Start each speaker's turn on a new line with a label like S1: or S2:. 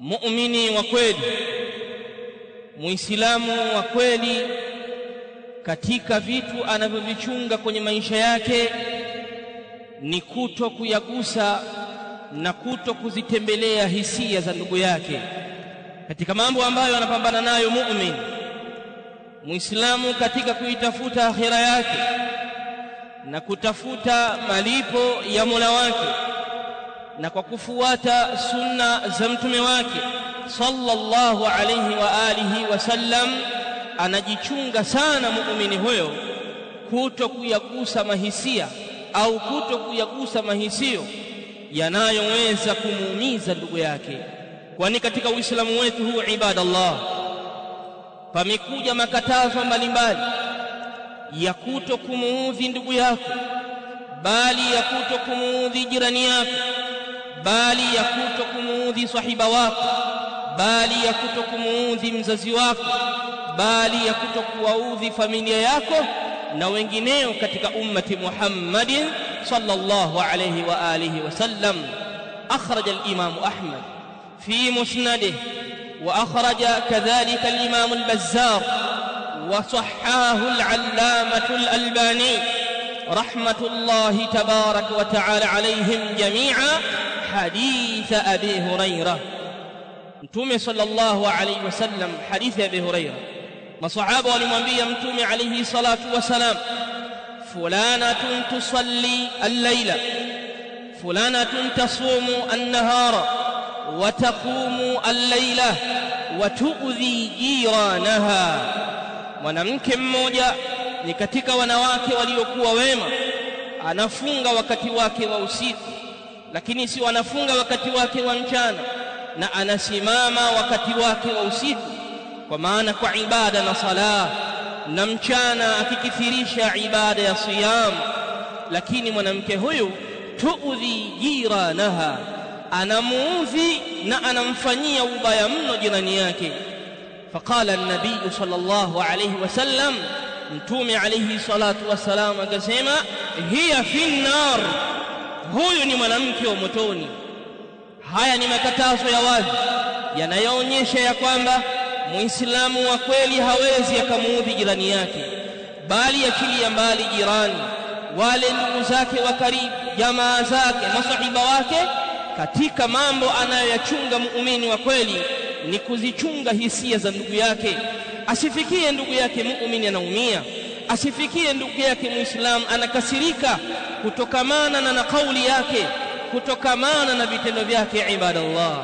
S1: muumini wa kweli, muislamu wa kweli, katika vitu anavyovichunga kwenye maisha yake ni kuto kuyagusa na kuto kuzitembelea hisia za ndugu yake. Katika mambo ambayo anapambana nayo muislamu katika kuitafuta akhira yake na kutafuta malipo ya Mola wake, na kwa kufuata sunna za mtume wake sallallahu alayhi wa alihi wasallam, anajichunga sana muumini huyo kuto kuyagusa mahisia au kuto kuyagusa mahisio yanayoweza kumuumiza ndugu yake. Kwani katika Uislamu wetu huu, ibadallah, pamekuja makatazo mbalimbali ya kuto kumuudhi ndugu yako, bali ya kuto kumuudhi jirani yako, bali ya kuto kumuudhi sahiba wako, bali ya kuto kumuudhi mzazi wako, bali ya kuto kuwaudhi familia yako na wengineo katika ummati Muhammadin sallallahu alayhi wa alihi wasallam. أخرج الإمام أحمد في مسنده، وأخرج كذلك الإمام البزار، وصححه العلامة الألباني رحمة الله تبارك وتعالى عليهم جميعا، حديث أبي هريرة. متومي صلى الله عليه وسلم حديث أبي هريرة، مصحابه ولمنبي متومي عليه الصلاة والسلام: فلانة تصلي الليلة، فلانة تصوم النهار، وتقوم الليلة، وتؤذي جيرانها. mwanamke mmoja ni katika wanawake waliokuwa wema, anafunga wakati wake wa usiku, lakini si anafunga wakati wake wa mchana, na anasimama wakati wake wa usiku, kwa maana kwa ibada na sala, na mchana akikithirisha ibada ya siyam. Lakini mwanamke huyu tuudhi jiranaha, anamuudhi na anamfanyia ubaya mno jirani yake. فقال النبي صلى الله عليه وسلم، متومي عليه الصلاة والسلام akasema: hiya fi nnar, huyu ni mwanamke wa motoni. Haya ni makatazo ya wazi yanayoonyesha ya kwamba muislamu wa kweli hawezi akamuudhi jirani yake, bali achilia mbali jirani, wale ndugu zake wa karibu, jamaa zake, masahiba wake. Katika mambo anayoyachunga muumini wa kweli ni kuzichunga hisia za ndugu yake. Asifikie ndugu yake muumini anaumia, asifikie ndugu yake muislamu anakasirika kutokamana na kauli yake, kutokamana na vitendo vyake. Ibadallah,